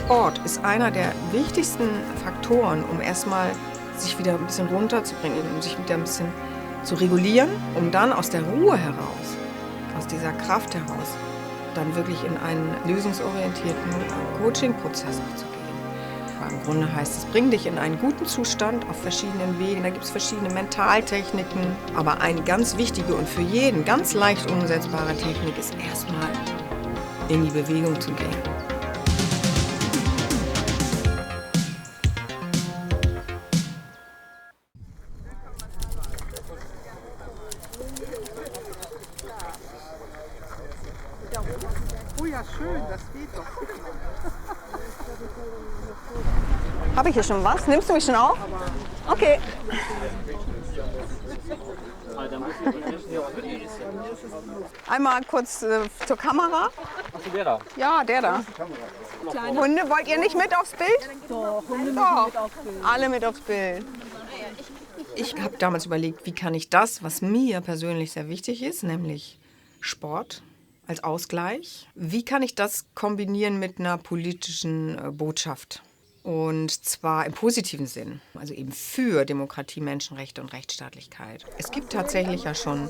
Sport ist einer der wichtigsten Faktoren, um erstmal sich wieder ein bisschen runterzubringen, um sich wieder ein bisschen zu regulieren, um dann aus der Ruhe heraus, aus dieser Kraft heraus, dann wirklich in einen lösungsorientierten Coaching-Prozess auch zu gehen. Im Grunde heißt es, bring dich in einen guten Zustand auf verschiedenen Wegen. Da gibt es verschiedene Mentaltechniken. Aber eine ganz wichtige und für jeden ganz leicht umsetzbare Technik ist erstmal in die Bewegung zu gehen. Oh ja, schön, das geht doch. Habe ich hier schon was? Nimmst du mich schon auf? Okay. Einmal kurz zur Kamera. Achso, der da. Ja, der da. Hunde, wollt ihr nicht mit aufs Bild? Doch, Hunde Doch. mit aufs Bild. Alle mit aufs Bild. Ich habe damals überlegt, wie kann ich das, was mir persönlich sehr wichtig ist, nämlich Sport als Ausgleich, wie kann ich das kombinieren mit einer politischen Botschaft? Und zwar im positiven Sinn, also eben für Demokratie, Menschenrechte und Rechtsstaatlichkeit. Es gibt tatsächlich ja schon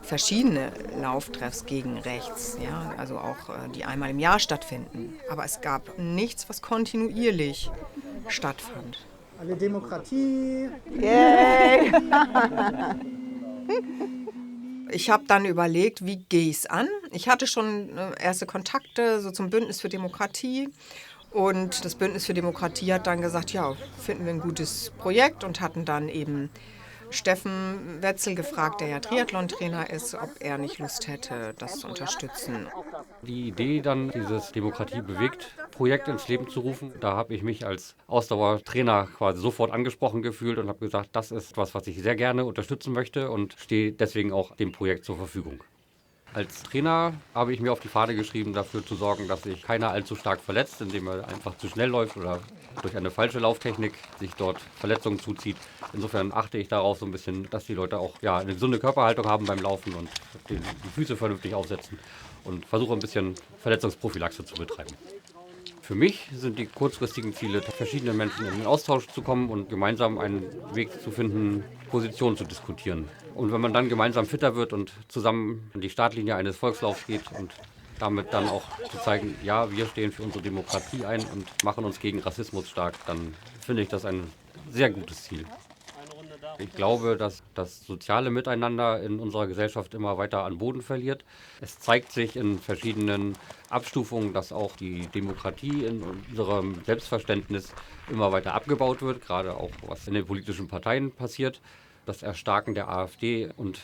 verschiedene Lauftreffs gegen rechts, ja, also auch die einmal im Jahr stattfinden. Aber es gab nichts, was kontinuierlich stattfand. Alle Demokratie. Yay! Ich habe dann überlegt, wie gehe ich es an? Ich hatte schon erste Kontakte so zum Bündnis für Demokratie. Und das Bündnis für Demokratie hat dann gesagt, ja, finden wir ein gutes Projekt und hatten dann eben Steffen Wetzel gefragt, der ja Triathlon-Trainer ist, ob er nicht Lust hätte, das zu unterstützen. Die Idee dann, dieses Demokratie bewegt Projekt ins Leben zu rufen, da habe ich mich als Ausdauertrainer quasi sofort angesprochen gefühlt und habe gesagt, das ist was ich sehr gerne unterstützen möchte und stehe deswegen auch dem Projekt zur Verfügung. Als Trainer habe ich mir auf die Fahne geschrieben, dafür zu sorgen, dass sich keiner allzu stark verletzt, indem er einfach zu schnell läuft oder durch eine falsche Lauftechnik sich dort Verletzungen zuzieht. Insofern achte ich darauf so ein bisschen, dass die Leute auch eine gesunde Körperhaltung haben beim Laufen und die Füße vernünftig aufsetzen und versuche ein bisschen Verletzungsprophylaxe zu betreiben. Für mich sind die kurzfristigen Ziele, verschiedene Menschen in den Austausch zu kommen und gemeinsam einen Weg zu finden, Positionen zu diskutieren. Und wenn man dann gemeinsam fitter wird und zusammen an die Startlinie eines Volkslaufs geht und damit dann auch zu zeigen, ja, wir stehen für unsere Demokratie ein und machen uns gegen Rassismus stark, dann finde ich das ein sehr gutes Ziel. Ich glaube, dass das soziale Miteinander in unserer Gesellschaft immer weiter an Boden verliert. Es zeigt sich in verschiedenen Abstufungen, dass auch die Demokratie in unserem Selbstverständnis immer weiter abgebaut wird, gerade auch was in den politischen Parteien passiert. Das Erstarken der AfD und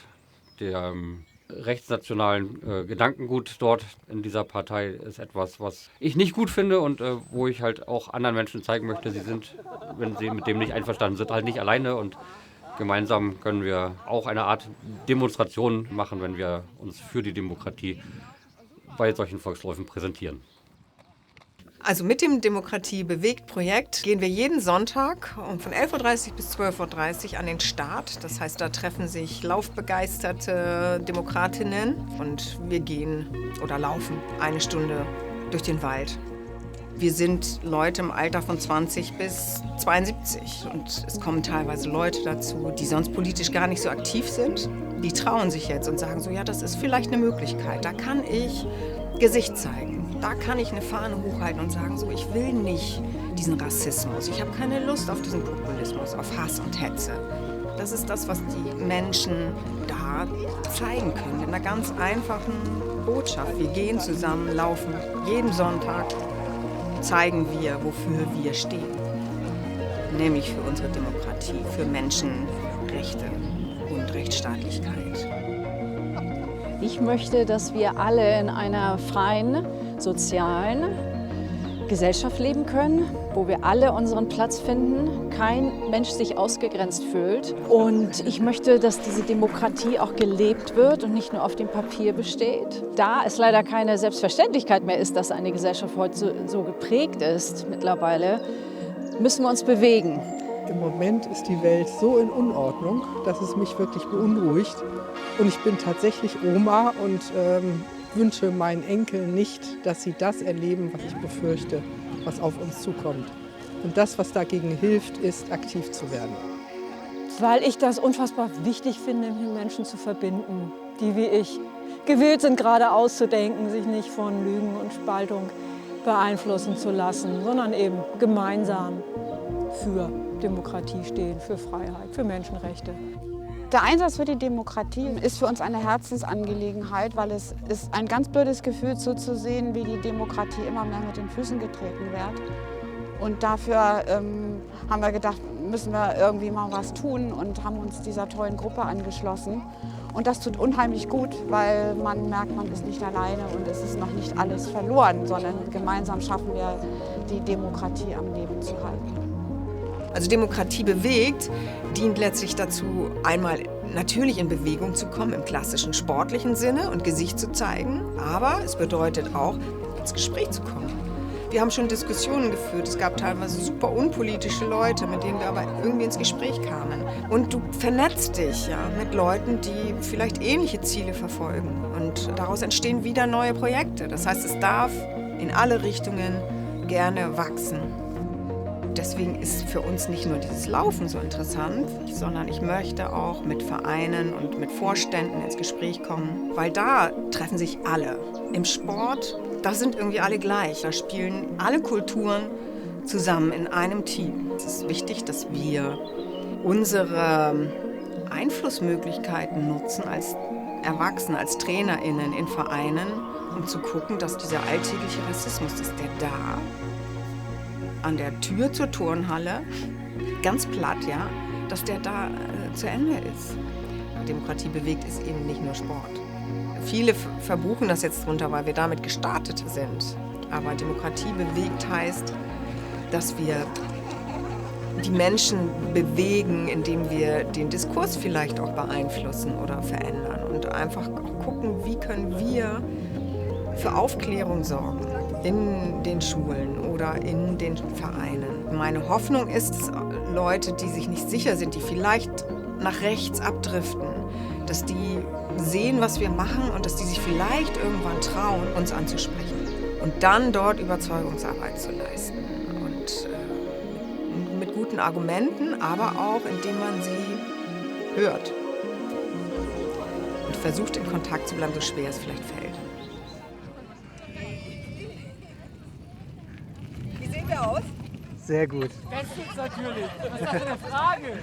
der rechtsnationalen Gedankengut dort in dieser Partei ist etwas, was ich nicht gut finde und wo ich halt auch anderen Menschen zeigen möchte, sie sind, wenn sie mit dem nicht einverstanden sind, halt nicht alleine und gemeinsam können wir auch eine Art Demonstration machen, wenn wir uns für die Demokratie bei solchen Volksläufen präsentieren. Also mit dem Demokratie-Bewegt-Projekt gehen wir jeden Sonntag von 11.30 Uhr bis 12.30 Uhr an den Start. Das heißt, da treffen sich laufbegeisterte Demokratinnen und wir gehen oder laufen eine Stunde durch den Wald. Wir sind Leute im Alter von 20 bis 72 und es kommen teilweise Leute dazu, die sonst politisch gar nicht so aktiv sind. Die trauen sich jetzt und sagen so, ja, das ist vielleicht eine Möglichkeit, da kann ich Gesicht zeigen. Da kann ich eine Fahne hochhalten und sagen so, ich will nicht diesen Rassismus, ich habe keine Lust auf diesen Populismus, auf Hass und Hetze. Das ist das, was die Menschen da zeigen können, in einer ganz einfachen Botschaft. Wir gehen zusammen, laufen jeden Sonntag. Zeigen wir, wofür wir stehen. Nämlich für unsere Demokratie, für Menschenrechte und Rechtsstaatlichkeit. Ich möchte, dass wir alle in einer freien, sozialen Gesellschaft leben können, wo wir alle unseren Platz finden, kein Mensch sich ausgegrenzt fühlt. Und ich möchte, dass diese Demokratie auch gelebt wird und nicht nur auf dem Papier besteht. Da es leider keine Selbstverständlichkeit mehr ist, dass eine Gesellschaft heute so geprägt ist mittlerweile, müssen wir uns bewegen. Im Moment ist die Welt so in Unordnung, dass es mich wirklich beunruhigt. Und ich bin tatsächlich Oma und wünsche meinen Enkeln nicht, dass sie das erleben, was ich befürchte. was auf uns zukommt. Und das, was dagegen hilft, ist, aktiv zu werden. Weil ich das unfassbar wichtig finde, mit Menschen zu verbinden, die wie ich gewillt sind, geradeaus zu denken, sich nicht von Lügen und Spaltung beeinflussen zu lassen, sondern eben gemeinsam für Demokratie stehen, für Freiheit, für Menschenrechte. Der Einsatz für die Demokratie ist für uns eine Herzensangelegenheit, weil es ist ein ganz blödes Gefühl zuzusehen, wie die Demokratie immer mehr mit den Füßen getreten wird. Und dafür haben wir gedacht, müssen wir irgendwie mal was tun und haben uns dieser tollen Gruppe angeschlossen. Und das tut unheimlich gut, weil man merkt, man ist nicht alleine und es ist noch nicht alles verloren, sondern gemeinsam schaffen wir, die Demokratie am Leben zu halten. Also Demokratie bewegt dient letztlich dazu, einmal natürlich in Bewegung zu kommen, im klassischen sportlichen Sinne und Gesicht zu zeigen, aber es bedeutet auch, ins Gespräch zu kommen. Wir haben schon Diskussionen geführt. Es gab teilweise super unpolitische Leute, mit denen wir aber irgendwie ins Gespräch kamen. Und du vernetzt dich ja, mit Leuten, die vielleicht ähnliche Ziele verfolgen. Und daraus entstehen wieder neue Projekte. Das heißt, es darf in alle Richtungen gerne wachsen. Deswegen ist für uns nicht nur dieses Laufen so interessant, sondern ich möchte auch mit Vereinen und mit Vorständen ins Gespräch kommen, weil da treffen sich alle. Im Sport, da sind irgendwie alle gleich. Da spielen alle Kulturen zusammen in einem Team. Es ist wichtig, dass wir unsere Einflussmöglichkeiten nutzen als Erwachsene, als TrainerInnen in Vereinen, um zu gucken, dass dieser alltägliche Rassismus, dass der da an der Tür zur Turnhalle, ganz platt, ja, dass der da zu Ende ist. Demokratie bewegt ist eben nicht nur Sport. Viele verbuchen das jetzt drunter, weil wir damit gestartet sind. Aber Demokratie bewegt heißt, dass wir die Menschen bewegen, indem wir den Diskurs vielleicht auch beeinflussen oder verändern und einfach auch gucken, wie können wir für Aufklärung sorgen in den Schulen oder in den Vereinen. Meine Hoffnung ist, dass Leute, die sich nicht sicher sind, die vielleicht nach rechts abdriften, dass die sehen, was wir machen und dass die sich vielleicht irgendwann trauen, uns anzusprechen und dann dort Überzeugungsarbeit zu leisten. Und mit guten Argumenten, aber auch indem man sie hört und versucht, in Kontakt zu bleiben, so schwer es vielleicht fällt. Sehr gut. Bestens natürlich. Was ist das für eine Frage?